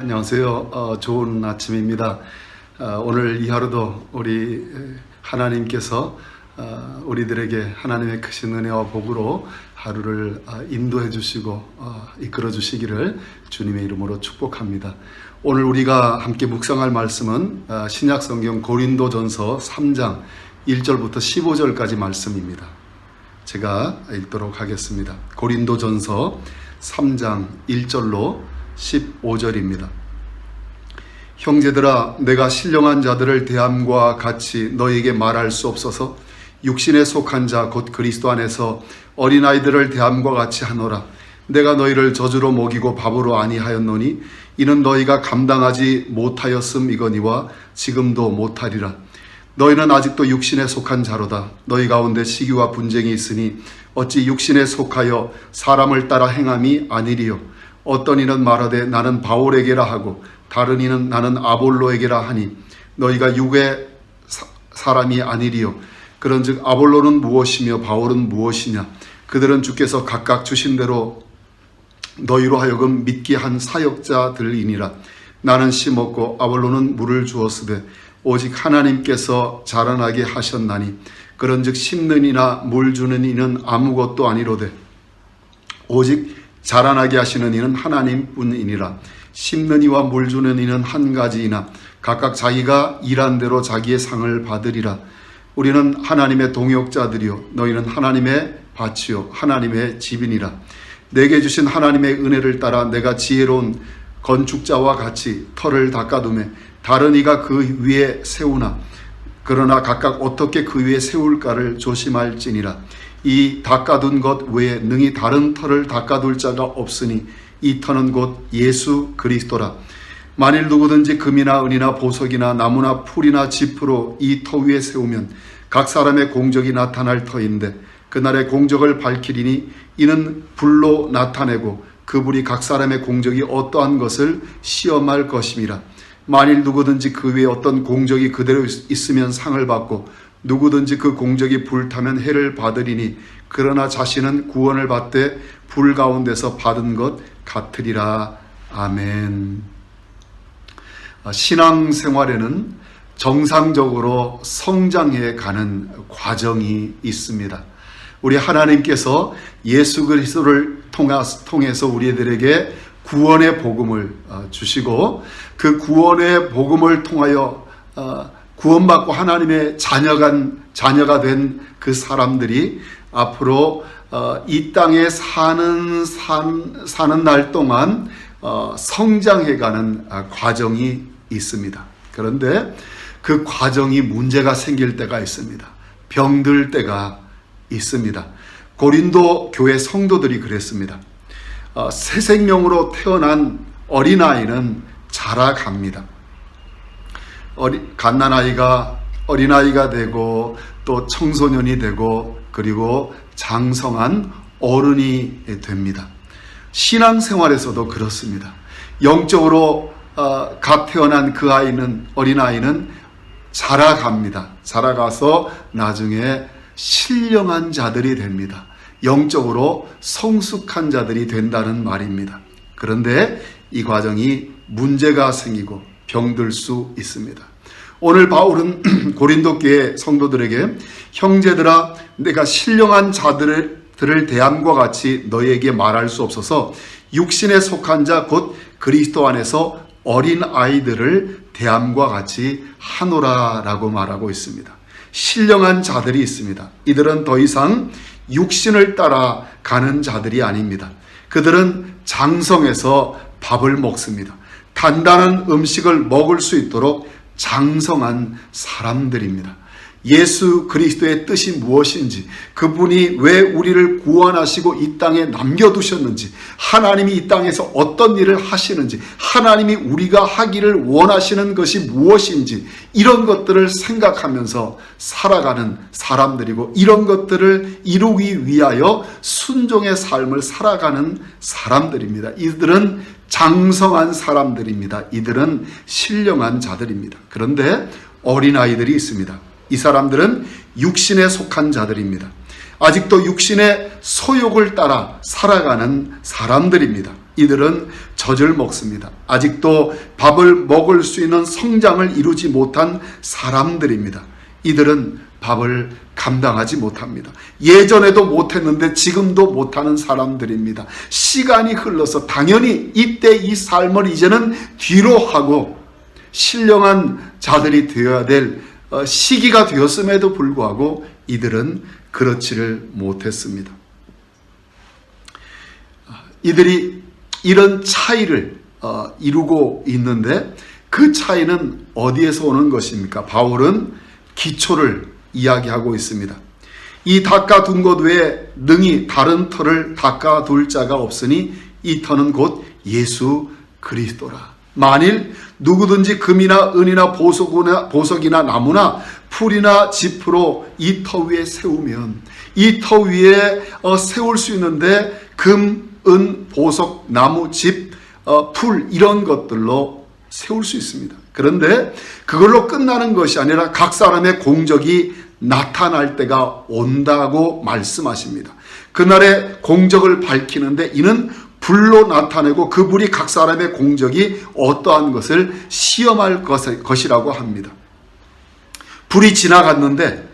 안녕하세요. 좋은 아침입니다. 오늘 이 하루도 우리 하나님께서 우리들에게 하나님의 크신 은혜와 복으로 하루를 인도해 주시고 이끌어 주시기를 주님의 이름으로 축복합니다. 오늘 우리가 함께 묵상할 말씀은 신약 성경 고린도전서 3장 1절부터 15절까지 말씀입니다. 제가 읽도록 하겠습니다. 고린도전서 3장 1절로 15절입니다. 형제들아, 내가 신령한 자들을 대함과 같이 너희에게 말할 수 없어서 육신에 속한 자 곧 그리스도 안에서 어린아이들을 대함과 같이 하노라. 내가 너희를 저주로 먹이고 밥으로 아니하였노니 이는 너희가 감당하지 못하였음이거니와 지금도 못하리라. 너희는 아직도 육신에 속한 자로다. 너희 가운데 시기와 분쟁이 있으니 어찌 육신에 속하여 사람을 따라 행함이 아니리요. 어떤 이는 말하되 나는 바울에게라 하고 다른 이는 나는 아볼로에게라 하니 너희가 육의 사람이 아니리요. 그런즉 아볼로는 무엇이며 바울은 무엇이냐? 그들은 주께서 각각 주신 대로 너희로 하여금 믿게 한 사역자들이니라. 나는 심었고 아볼로는 물을 주었으되 오직 하나님께서 자라나게 하셨나니 그런즉 심는 이나 물 주는 이는 아무것도 아니로되 오직 자라나게 하시는 이는 하나님뿐이니라. 심는 이와 물 주는 이는 한 가지이나 각각 자기가 일한 대로 자기의 상을 받으리라. 우리는 하나님의 동역자들이요 너희는 하나님의 밭이요 하나님의 집이니라. 내게 주신 하나님의 은혜를 따라 내가 지혜로운 건축자와 같이 터를 닦아두매 다른 이가 그 위에 세우나 그러나 각각 어떻게 그 위에 세울까를 조심할지니라. 이 닦아둔 것 외에 능히 다른 터를 닦아둘 자가 없으니 이 터는 곧 예수 그리스도라. 만일 누구든지 금이나 은이나 보석이나 나무나 풀이나 짚으로 이 터 위에 세우면 각 사람의 공적이 나타날 터인데 그날의 공적을 밝히리니 이는 불로 나타내고 그 불이 각 사람의 공적이 어떠한 것을 시험할 것임이라. 만일 누구든지 그 위에 어떤 공적이 그대로 있으면 상을 받고 누구든지 그 공적이 불타면 해를 받으리니 그러나 자신은 구원을 받되 불 가운데서 받은 것 같으리라. 아멘. 신앙생활에는 정상적으로 성장해 가는 과정이 있습니다. 우리 하나님께서 예수 그리스도를 통해서 우리들에게 구원의 복음을 주시고 그 구원의 복음을 통하여 구원받고 하나님의 자녀가 된 그 사람들이 앞으로 이 땅에 사는 날 동안 성장해가는 과정이 있습니다. 그런데 그 과정이 문제가 생길 때가 있습니다. 병들 때가 있습니다. 고린도 교회 성도들이 그랬습니다. 새 생명으로 태어난 어린아이는 자라갑니다. 갓난아이가 어린아이가 되고 또 청소년이 되고 그리고 장성한 어른이 됩니다. 신앙생활에서도 그렇습니다. 영적으로 갓 태어난 그 어린아이는 자라갑니다. 자라가서 나중에 신령한 자들이 됩니다. 영적으로 성숙한 자들이 된다는 말입니다. 그런데 이 과정이 문제가 생기고 병들 수 있습니다. 오늘 바울은 고린도 교회 성도들에게 형제들아, 내가 신령한 자들을 대함과 같이 너희에게 말할 수 없어서 육신에 속한 자 곧 그리스도 안에서 어린 아이들을 대함과 같이 하노라라고 말하고 있습니다. 신령한 자들이 있습니다. 이들은 더 이상 육신을 따라 가는 자들이 아닙니다. 그들은 장성해서 밥을 먹습니다. 단단한 음식을 먹을 수 있도록 장성한 사람들입니다. 예수 그리스도의 뜻이 무엇인지, 그분이 왜 우리를 구원하시고 이 땅에 남겨두셨는지, 하나님이 이 땅에서 어떤 일을 하시는지, 하나님이 우리가 하기를 원하시는 것이 무엇인지, 이런 것들을 생각하면서 살아가는 사람들이고, 이런 것들을 이루기 위하여 순종의 삶을 살아가는 사람들입니다. 이들은 장성한 사람들입니다. 이들은 신령한 자들입니다. 그런데 어린아이들이 있습니다. 이 사람들은 육신에 속한 자들입니다. 아직도 육신의 소욕을 따라 살아가는 사람들입니다. 이들은 젖을 먹습니다. 아직도 밥을 먹을 수 있는 성장을 이루지 못한 사람들입니다. 이들은 밥을 감당하지 못합니다. 예전에도 못했는데 지금도 못하는 사람들입니다. 시간이 흘러서 당연히 이때 이 삶을 이제는 뒤로 하고 신령한 자들이 되어야 될 시기가 되었음에도 불구하고 이들은 그렇지를 못했습니다. 이들이 이런 차이를 이루고 있는데 그 차이는 어디에서 오는 것입니까? 바울은 기초를 이야기하고 있습니다. 이 닦아둔 것 외에 능히 다른 터를 닦아둘 자가 없으니 이 터는 곧 예수 그리스도라. 만일 누구든지 금이나 은이나 보석이나 나무나 풀이나 짚으로 이 터 위에 세우면 이 터 위에 세울 수 있는데 금, 은, 보석, 나무, 집, 풀 이런 것들로 세울 수 있습니다. 그런데 그걸로 끝나는 것이 아니라 각 사람의 공적이 나타날 때가 온다고 말씀하십니다. 그날의 공적을 밝히는데 이는 불로 나타내고 그 불이 각 사람의 공적이 어떠한 것을 시험할 것이라고 합니다. 불이 지나갔는데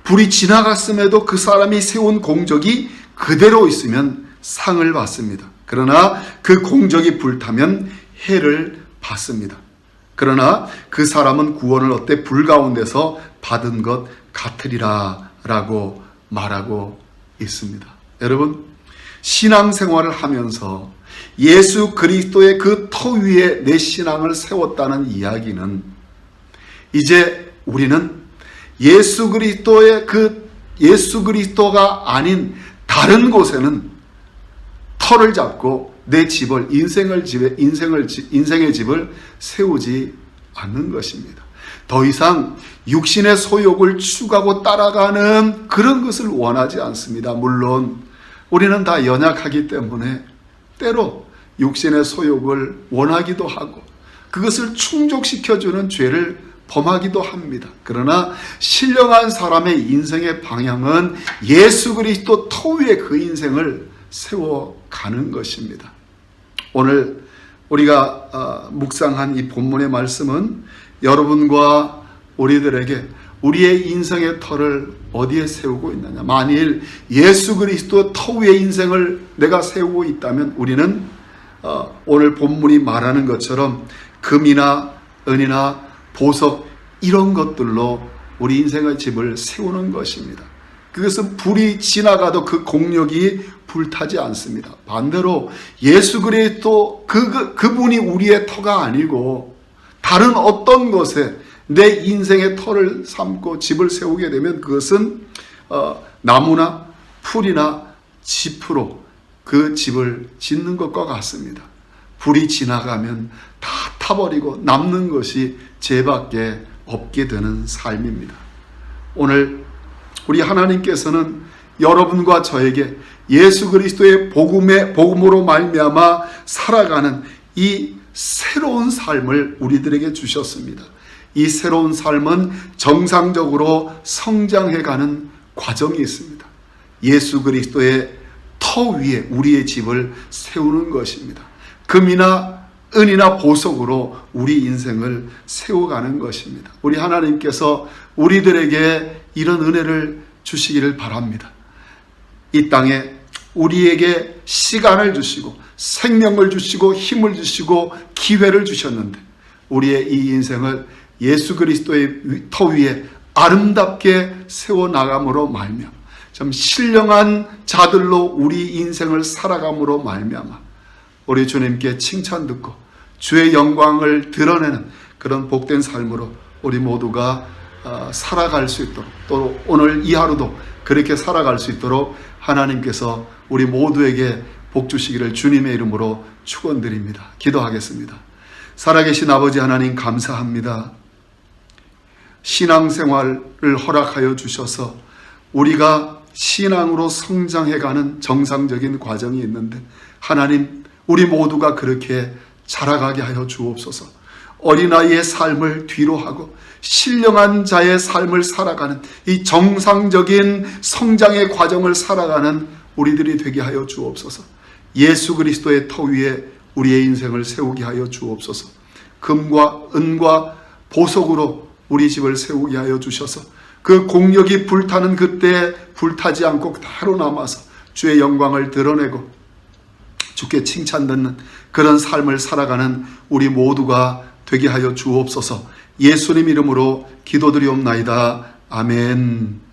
불이 지나갔음에도 그 사람이 세운 공적이 그대로 있으면 상을 받습니다. 그러나 그 공적이 불타면 해를 받습니다. 그러나 그 사람은 구원을 얻되 불 가운데서 받은 것 같으리라 라고 말하고 있습니다. 여러분, 신앙생활을 하면서 예수 그리스도의 그 터 위에 내 신앙을 세웠다는 이야기는 이제 우리는 예수 그리스도가 아닌 다른 곳에는 터를 잡고 내 집을 인생의 집을 세우지 않는 것입니다. 더 이상 육신의 소욕을 추구하고 따라가는 그런 것을 원하지 않습니다. 물론 우리는 다 연약하기 때문에 때로 육신의 소욕을 원하기도 하고 그것을 충족시켜주는 죄를 범하기도 합니다. 그러나 신령한 사람의 인생의 방향은 예수 그리스도 터 위에 그 인생을 세워가는 것입니다. 오늘 우리가 묵상한 이 본문의 말씀은 여러분과 우리들에게 우리의 인생의 터를 어디에 세우고 있느냐. 만일 예수 그리스도 터 위에 인생을 내가 세우고 있다면 우리는 오늘 본문이 말하는 것처럼 금이나 은이나 보석 이런 것들로 우리 인생의 집을 세우는 것입니다. 그것은 불이 지나가도 그 공력이 불타지 않습니다. 반대로 예수 그리스도 그분이 우리의 터가 아니고 다른 어떤 것에 내 인생의 터를 삼고 집을 세우게 되면 그것은 나무나 풀이나 짚으로 그 집을 짓는 것과 같습니다. 불이 지나가면 다 타버리고 남는 것이 죄밖에 없게 되는 삶입니다. 오늘 우리 하나님께서는 여러분과 저에게 예수 그리스도의 복음으로 말미암아 살아가는 이 새로운 삶을 우리들에게 주셨습니다. 이 새로운 삶은 정상적으로 성장해가는 과정이 있습니다. 예수 그리스도의 터 위에 우리의 집을 세우는 것입니다. 금이나 은이나 보석으로 우리 인생을 세워가는 것입니다. 우리 하나님께서 우리들에게 이런 은혜를 주시기를 바랍니다. 이 땅에 우리에게 시간을 주시고 생명을 주시고 힘을 주시고 기회를 주셨는데 우리의 이 인생을 예수 그리스도의 터 위에 아름답게 세워나감으로 말미암아 참 신령한 자들로 우리 인생을 살아감으로 말미암아 우리 주님께 칭찬 듣고 주의 영광을 드러내는 그런 복된 삶으로 우리 모두가 살아갈 수 있도록 또 오늘 이 하루도 그렇게 살아갈 수 있도록 하나님께서 우리 모두에게 복 주시기를 주님의 이름으로 축원드립니다. 기도하겠습니다. 살아계신 아버지 하나님 감사합니다. 신앙생활을 허락하여 주셔서 우리가 신앙으로 성장해가는 정상적인 과정이 있는데 하나님 우리 모두가 그렇게 자라가게 하여 주옵소서. 어린아이의 삶을 뒤로 하고 신령한 자의 삶을 살아가는 이 정상적인 성장의 과정을 살아가는 우리들이 되게 하여 주옵소서. 예수 그리스도의 터 위에 우리의 인생을 세우게 하여 주옵소서. 금과 은과 보석으로 우리 집을 세우게 하여 주셔서 그 공력이 불타는 그때에 불타지 않고 그대로 남아서 주의 영광을 드러내고 주께 칭찬 듣는 그런 삶을 살아가는 우리 모두가 되게 하여 주옵소서. 예수님 이름으로 기도드리옵나이다. 아멘.